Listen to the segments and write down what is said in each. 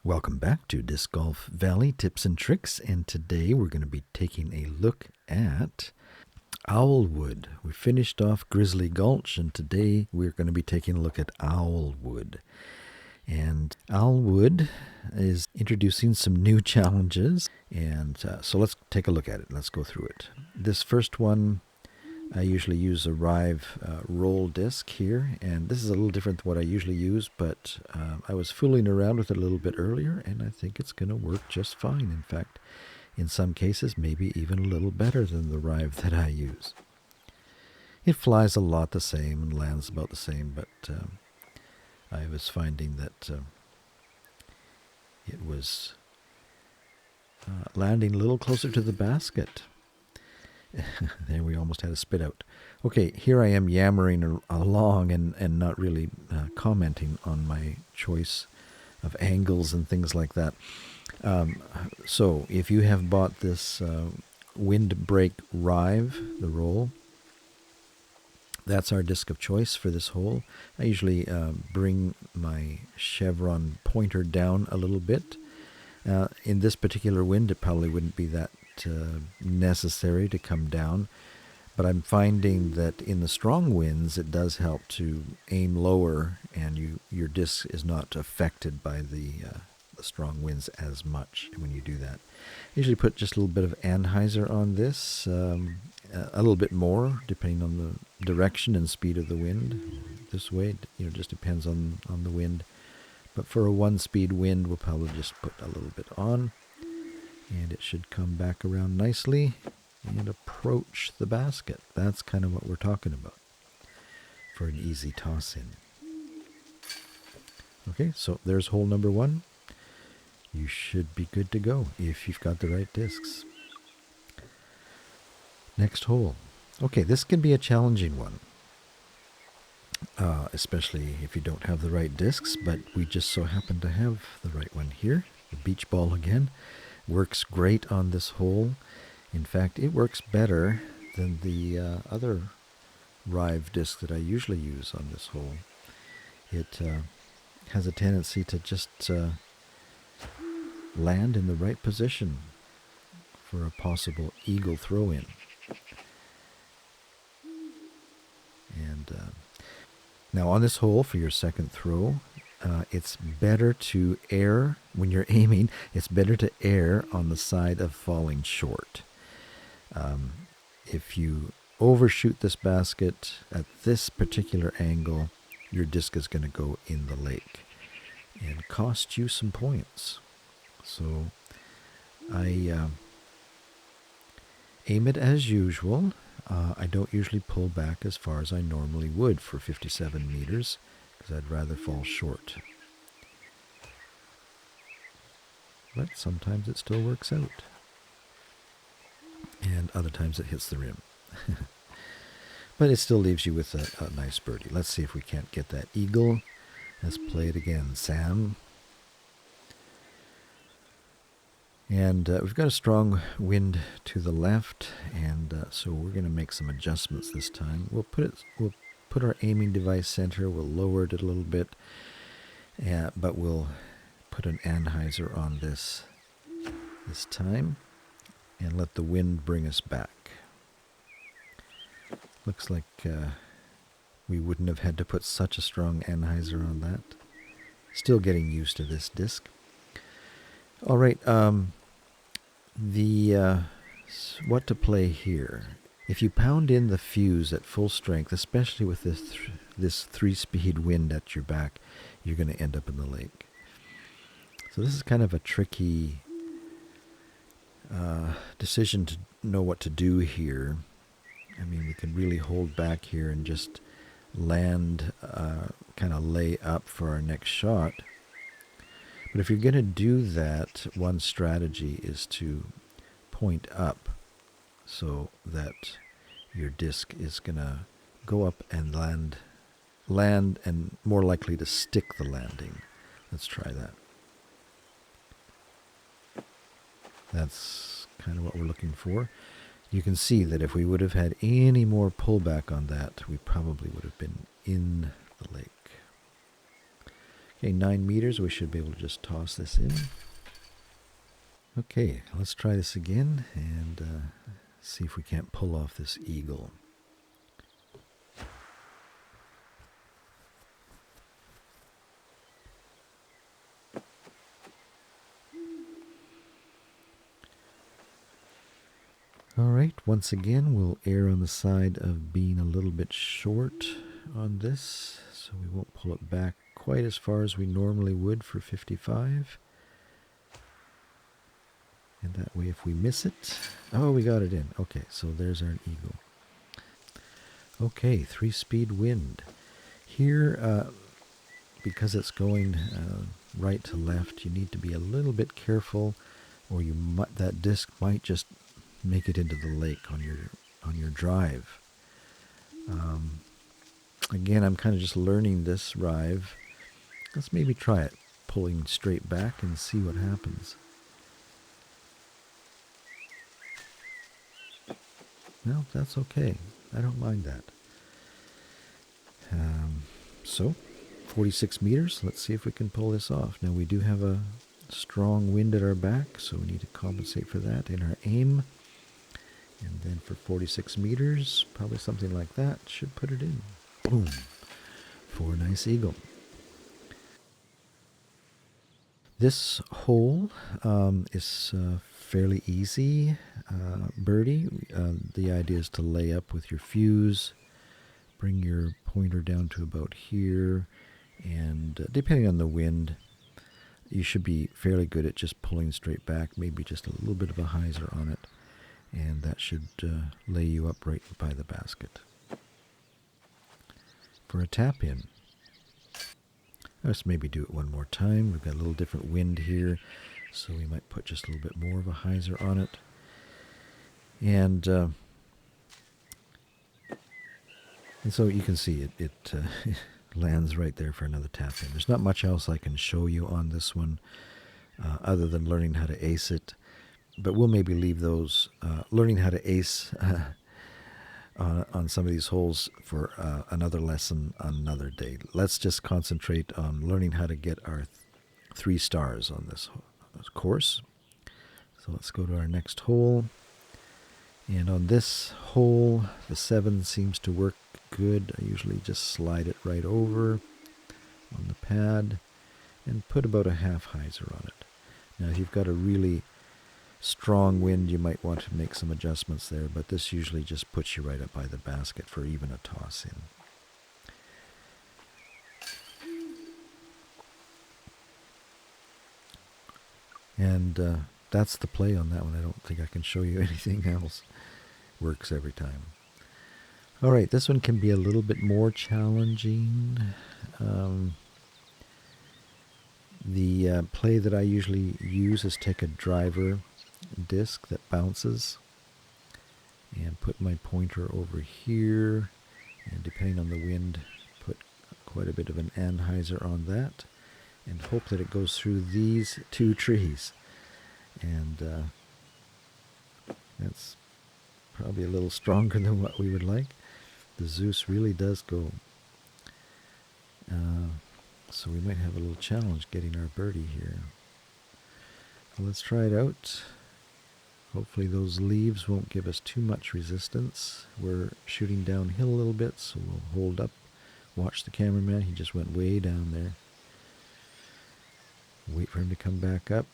Welcome back to Disc Golf Valley Tips and Tricks, and today we're going to be taking a look at Owlwood. We finished off Grizzly Gulch, and today we're going to be taking a look at Owlwood. And Owlwood is introducing some new challenges, and so let's take a look at it. Let's go through it. This first one, I usually use a Rive roll disc here, and this is a little different than what I usually use, but I was fooling around with it a little bit earlier, and I think it's going to work just fine. In fact, in some cases, maybe even a little better than the Rive that I use. It flies a lot the same and lands about the same, but I was finding that it was landing a little closer to the basket. There, we almost had a spit out. Okay, here I am yammering along and not really commenting on my choice of angles and things like that. So if you have bought this Windbreak Rive, the roll, that's our disc of choice for this hole. I usually bring my chevron pointer down a little bit. In this particular wind, it probably wouldn't be that necessary to come down, but I'm finding that in the strong winds it does help to aim lower, and your disc is not affected by the strong winds as much when you do that. I usually put just a little bit of anhyzer on this, a little bit more depending on the direction and speed of the wind. This way, it just depends on the wind. But for a 1-speed wind, we'll probably just put a little bit on, and it should come back around nicely and approach the basket. That's kind of what we're talking about for an easy toss-in. Okay, so there's hole number 1. You should be good to go if you've got the right discs. Next hole. Okay, this can be a challenging one, especially if you don't have the right discs, but we just so happen to have the right one here. The beach ball again works great on this hole. In fact, it works better than the other Rive disc that I usually use on this hole. It has a tendency to just land in the right position for a possible eagle throw-in. And now on this hole, for your second throw, it's better to err when you're aiming. It's better to err on the side of falling short. If you overshoot this basket at this particular angle, your disc is going to go in the lake and cost you some points. So I aim it as usual. I don't usually pull back as far as I normally would for 57 meters, because I'd rather fall short. But sometimes it still works out. And other times it hits the rim. But it still leaves you with a nice birdie. Let's see if we can't get that eagle. Let's play it again, Sam. And we've got a strong wind to the left, and so we're going to make some adjustments this time. We'll put our aiming device center. We'll lower it a little bit, but we'll put an anhyzer on this time and let the wind bring us back. Looks like we wouldn't have had to put such a strong anhyzer on that. Still getting used to this disc. All right, what to play here. If you pound in the fuse at full strength, especially with this 3-speed wind at your back, you're going to end up in the lake. So this is kind of a tricky decision to know what to do here. I mean, we can really hold back here and just land, kind of lay up for our next shot. But if you're going to do that, one strategy is to point up so that your disc is going to go up and land and more likely to stick the landing. Let's try that. That's kind of what we're looking for. You can see that if we would have had any more pullback on that, we probably would have been in the lake. Okay, 9 meters. We should be able to just toss this in. Okay, let's try this again and see if we can't pull off this eagle. Alright, once again we'll err on the side of being a little bit short on this, so we won't pull it back quite as far as we normally would for 55. And that way if we miss it, oh, we got it in. Okay, so there's our eagle. Okay, 3-speed wind. Here, because it's going right to left, you need to be a little bit careful, or that disc might just make it into the lake on your drive. Again, I'm kind of just learning this drive. Let's maybe try it, pulling straight back and see what happens. Well, that's okay. I don't mind that. So, 46 meters. Let's see if we can pull this off. Now, we do have a strong wind at our back, so we need to compensate for that in our aim. And then for 46 meters, probably something like that, should put it in. Boom. For a nice eagle. This hole is fairly easy birdie. The idea is to lay up with your fuse, bring your pointer down to about here, and depending on the wind, you should be fairly good at just pulling straight back, maybe just a little bit of a hyzer on it, and that should lay you up right by the basket. For a tap in, let's maybe do it one more time. We've got a little different wind here, so we might put just a little bit more of a hyzer on it. And so you can see it lands right there for another tap in. There's not much else I can show you on this one other than learning how to ace it. But we'll maybe leave those learning how to ace on some of these holes for another lesson on another day. Let's just concentrate on learning how to get our 3 stars on this course. So let's go to our next hole. And on this hole, the 7 seems to work good. I usually just slide it right over on the pad and put about a half hyzer on it. Now, if you've got a really strong wind, you might want to make some adjustments there, but this usually just puts you right up by the basket for even a toss in. And that's the play on that one. I don't think I can show you anything else. Works every time. All right, this one can be a little bit more challenging. The play that I usually use is take a driver disc that bounces and put my pointer over here, and depending on the wind, put quite a bit of an anhyzer on that and hope that it goes through these 2 trees. And that's probably a little stronger than what we would like. The Zeus really does go. So we might have a little challenge getting our birdie here. Well, let's try it out. Hopefully those leaves won't give us too much resistance. We're shooting downhill a little bit, so we'll hold up. Watch the cameraman. He just went way down there. Wait for him to come back up.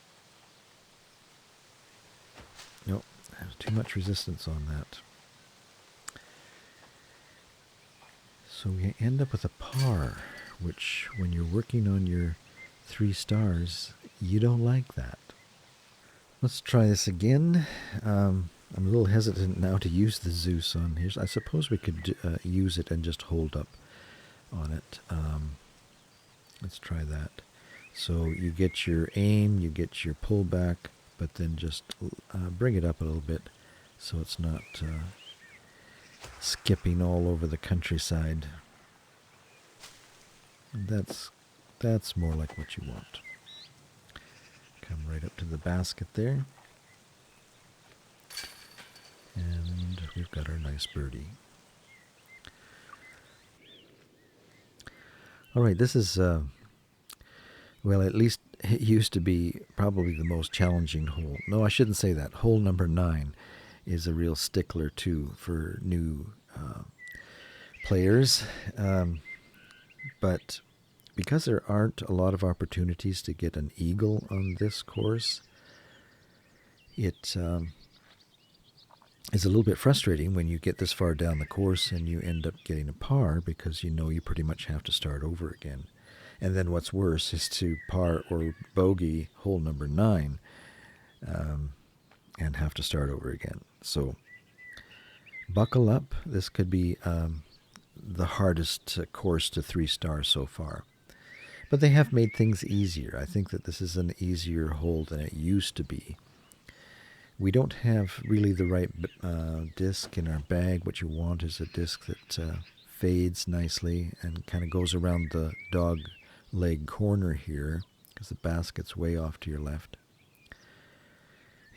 Nope, there's too much resistance on that. So we end up with a par, which when you're working on your 3 stars, you don't like that. Let's try this again. I'm a little hesitant now to use the Zeus on here. I suppose we could use it and just hold up on it. Let's try that. So you get your aim, you get your pullback, but then just bring it up a little bit so it's not skipping all over the countryside. That's more like what you want. Come right up to the basket there. And we've got our nice birdie. All right, this is Well, at least it used to be probably the most challenging hole. No, I shouldn't say that. Hole number 9 is a real stickler too for new players. But because there aren't a lot of opportunities to get an eagle on this course, it is a little bit frustrating when you get this far down the course and you end up getting a par, because you know you pretty much have to start over again. And then what's worse is to par or bogey hole number 9 and have to start over again. So buckle up. This could be the hardest course to 3-star so far. But they have made things easier. I think that this is an easier hole than it used to be. We don't have really the right disc in our bag. What you want is a disc that fades nicely and kind of goes around the dog leg corner here, because the basket's way off to your left.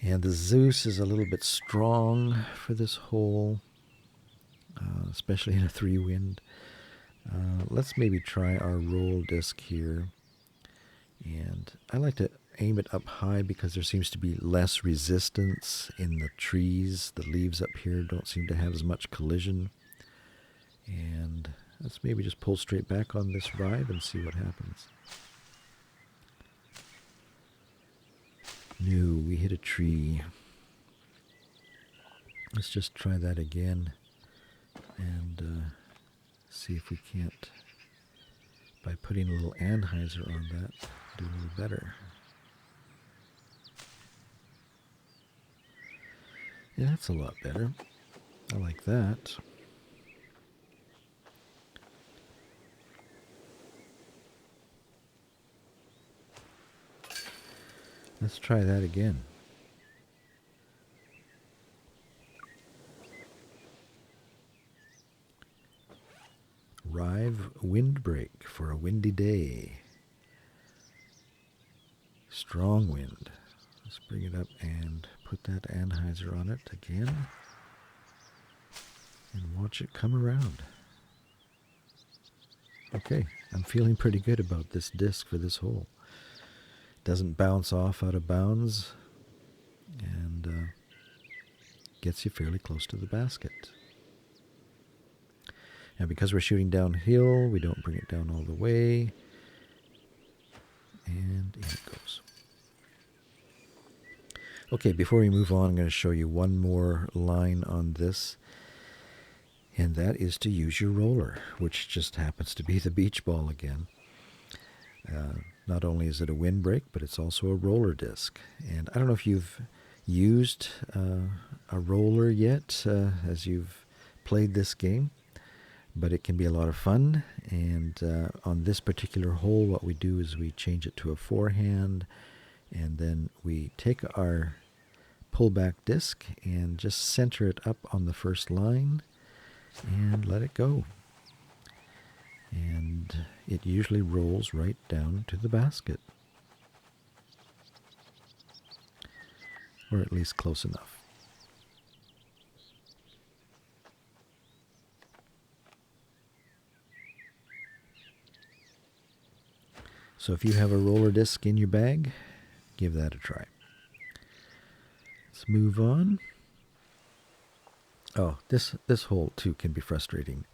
And the Zeus is a little bit strong for this hole, especially in a 3-wind. Let's maybe try our roll disc here. And I like to aim it up high because there seems to be less resistance in the trees. The leaves up here don't seem to have as much collision. And let's maybe just pull straight back on this ride and see what happens. No, we hit a tree. Let's just try that again and see if we can't, by putting a little anhyzer on that, do a little better. Yeah, that's a lot better. I like that. Let's try that again. Rive windbreak for a windy day. Strong wind. Let's bring it up and put that anhyzer on it again. And watch it come around. Okay, I'm feeling pretty good about this disc for this hole. Doesn't bounce off out of bounds and gets you fairly close to the basket. Now, because we're shooting downhill, we don't bring it down all the way. And in it goes. Okay, before we move on, I'm going to show you one more line on this. And that is to use your roller, which just happens to be the beach ball again. Not only is it a windbreak, but it's also a roller disc. And I don't know if you've used a roller yet as you've played this game, but it can be a lot of fun. And on this particular hole, what we do is we change it to a forehand, and then we take our pullback disc and just center it up on the first line and let it go. And it usually rolls right down to the basket, or at least close enough. So if you have a roller disc in your bag, give that a try. Let's move on. Oh, this hole too can be frustrating.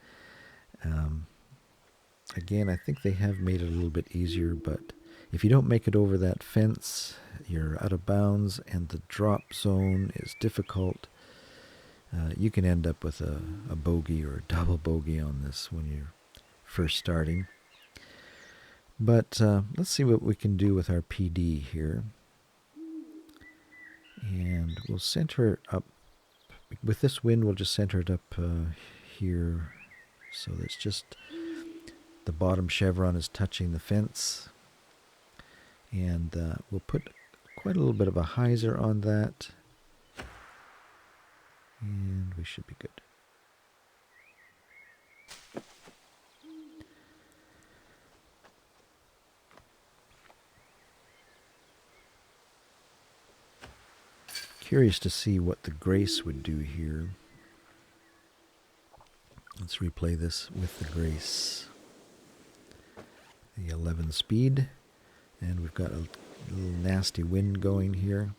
Again, I think they have made it a little bit easier, but if you don't make it over that fence, you're out of bounds, and the drop zone is difficult. You can end up with a bogey or a double bogey on this when you're first starting. But let's see what we can do with our PD here. And we'll center it up. With this wind, we'll just center it up here. So that's just the bottom chevron is touching the fence. And we'll put quite a little bit of a hyzer on that. And we should be good. Curious to see what the Grace would do here. Let's replay this with the Grace. The 11 speed. And we've got a little nasty wind going here.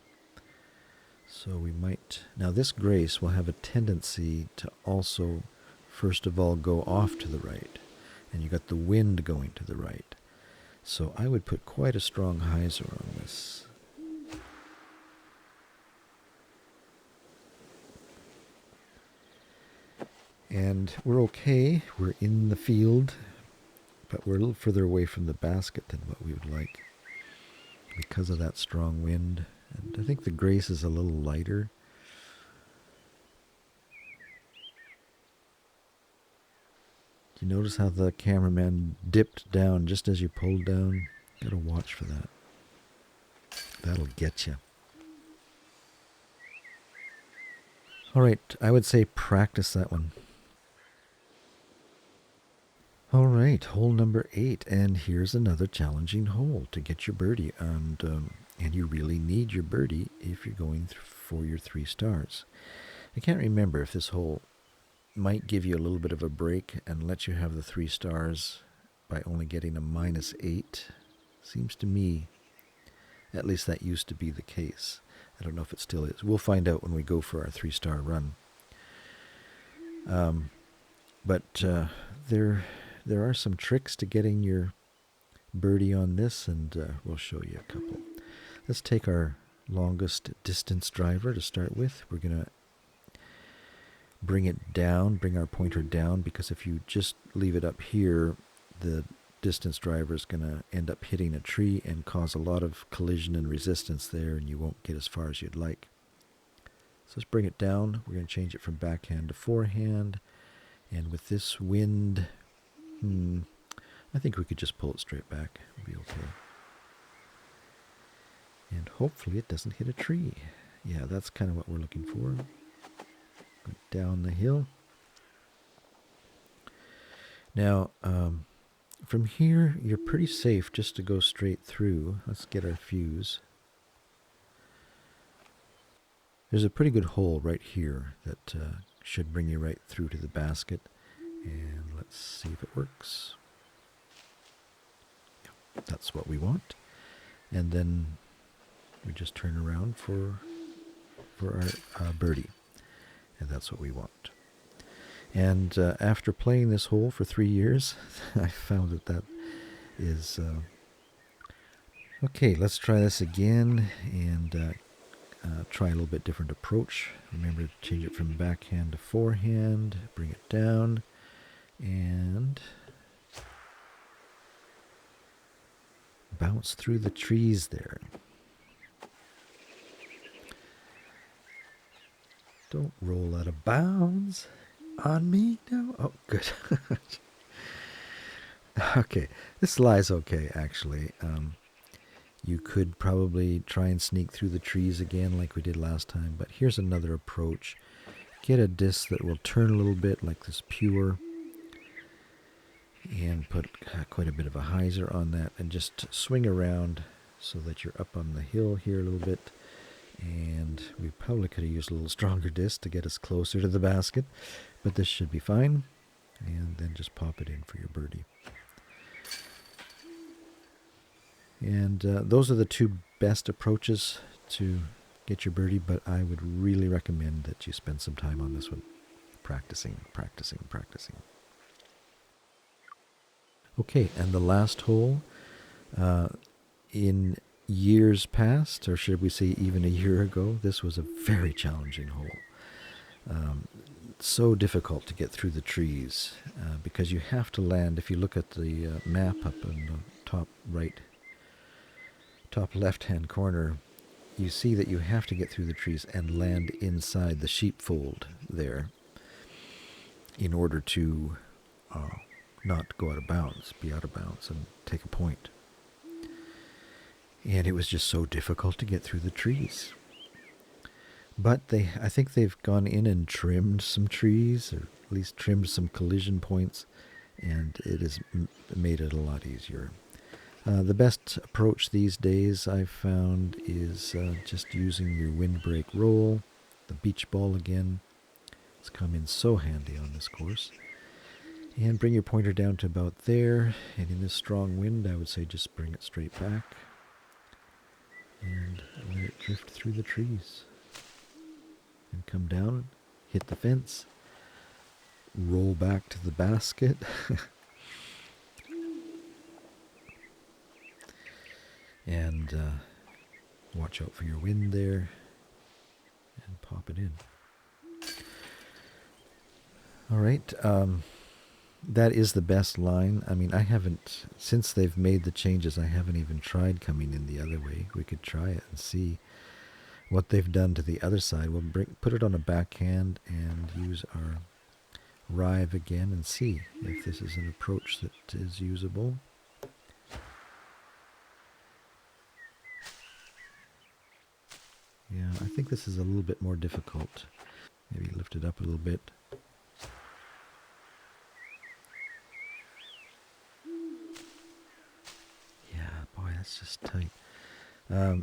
So we might... Now this grace will have a tendency to also, first of all, go off to the right. And you got the wind going to the right. So I would put quite a strong hyzer on this. And we're okay. We're in the field, but we're a little further away from the basket than what we would like because of that strong wind. And I think the grace is a little lighter. Do you notice how the cameraman dipped down just as you pulled down? Gotta watch for that. That'll get you. All right, I would say practice that one. All right, hole number 8, and here's another challenging hole to get your birdie, and you really need your birdie if you're going for your 3 stars. I can't remember if this hole might give you a little bit of a break and let you have the 3 stars by only getting a -8. Seems to me, at least that used to be the case. I don't know if it still is. We'll find out when we go for our 3-star run. But there are some tricks to getting your birdie on this, and we'll show you a couple. Let's take our longest distance driver to start with. We're going to bring it down, bring our pointer down, because if you just leave it up here, the distance driver is going to end up hitting a tree and cause a lot of collision and resistance there, and you won't get as far as you'd like. So let's bring it down. We're going to change it from backhand to forehand, and with this wind, I think we could just pull it straight back. It'll be okay. And hopefully it doesn't hit a tree. Yeah, that's kind of what we're looking for. Go down the hill. Now, from here, you're pretty safe just to go straight through. Let's get our fuse. There's a pretty good hole right here that should bring you right through to the basket. And let's see if it works. Yeah, that's what we want. And then we just turn around for our birdie. And that's what we want. And after playing this hole for 3 years, I found that is... okay, let's try this again and try a little bit different approach. Remember to change it from backhand to forehand, bring it down, and bounce through the trees there. Don't roll out of bounds on me now. Oh, good. Okay, this lie's okay, actually. You could probably try and sneak through the trees again like we did last time, but here's another approach. Get a disc that will turn a little bit like this pure, and put quite a bit of a hyzer on that, and just swing around so that you're up on the hill here a little bit. And we probably could have used a little stronger disc to get us closer to the basket, but this should be fine. And then just pop it in for your birdie. And those are the 2 best approaches to get your birdie, but I would really recommend that you spend some time on this one, practicing. Okay, and the last hole, in years past, or should we say even a year ago, this was a very challenging hole. So difficult to get through the trees because you have to land. If you look at the map up in the top left-hand corner, you see that you have to get through the trees and land inside the sheepfold there in order to not go out of bounds, be out of bounds, and take a point. And it was just so difficult to get through the trees. But I think they've gone in and trimmed some trees, or at least trimmed some collision points, and it has made it a lot easier. The best approach these days I've found is just using your windbreak roll, the beach ball again. It's come in so handy on this course. And bring your pointer down to about there, and in this strong wind I would say just bring it straight back. and let it drift through the trees and come down, hit the fence, roll back to the basket, and watch out for your wind there and pop it in. All right. That is the best line. I mean, I haven't, since they've made the changes, I haven't even tried coming in the other way. We could try it and see what they've done to the other side. We'll put it on a backhand and use our rive again and see if this is an approach that is usable. Yeah, I think this is a little bit more difficult. Maybe lift it up a little bit. Yeah, boy, that's just tight.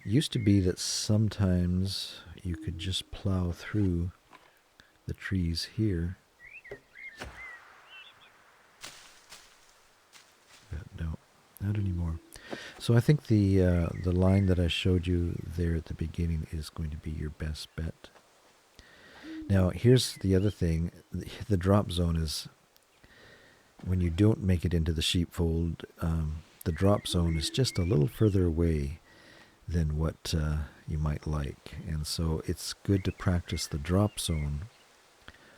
Used to be that sometimes you could just plow through the trees here. But no, not anymore. So I think the line that I showed you there at the beginning is going to be your best bet. Now, here's the other thing. The drop zone is, when you don't make it into the sheepfold, the drop zone is just a little further away than what you might like. And so it's good to practice the drop zone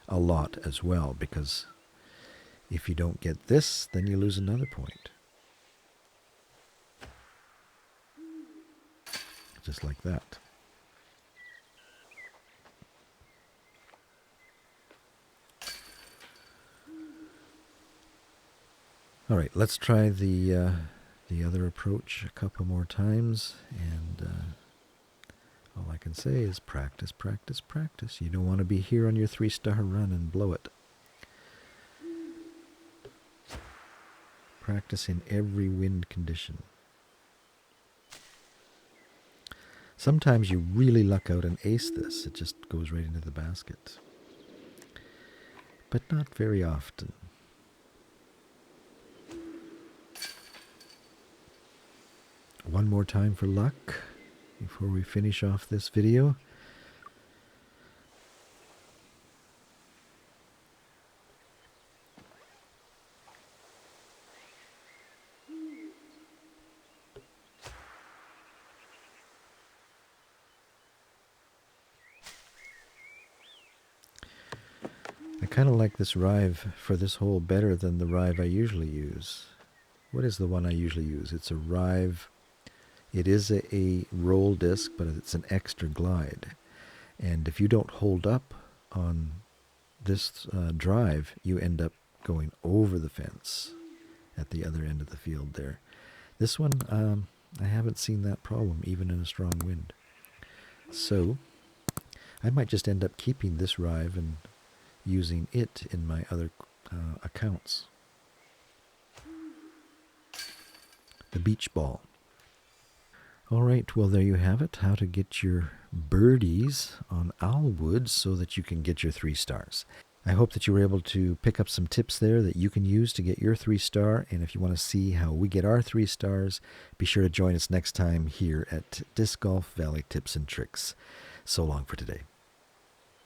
a lot as well, because if you don't get this, then you lose another point. Just like that. All right, let's try the other approach a couple more times, and all I can say is practice, practice, practice. You don't want to be here on your 3-star run and blow it. Practice in every wind condition. Sometimes you really luck out and ace this. It just goes right into the basket. But not very often. One more time for luck before we finish off this video. I kind of like this rive for this hole better than the rive I usually use. What is the one I usually use? It's a rive. It is a roll disc, but it's an extra glide. And if you don't hold up on this drive, you end up going over the fence at the other end of the field there. This one, I haven't seen that problem, even in a strong wind. So I might just end up keeping this rive and using it in my other accounts. The beach ball. All right, well, there you have it. How to get your birdies on Owlwood so that you can get your 3 stars. I hope that you were able to pick up some tips there that you can use to get your 3-star. And if you want to see how we get our 3 stars, be sure to join us next time here at Disc Golf Valley Tips and Tricks. So long for today.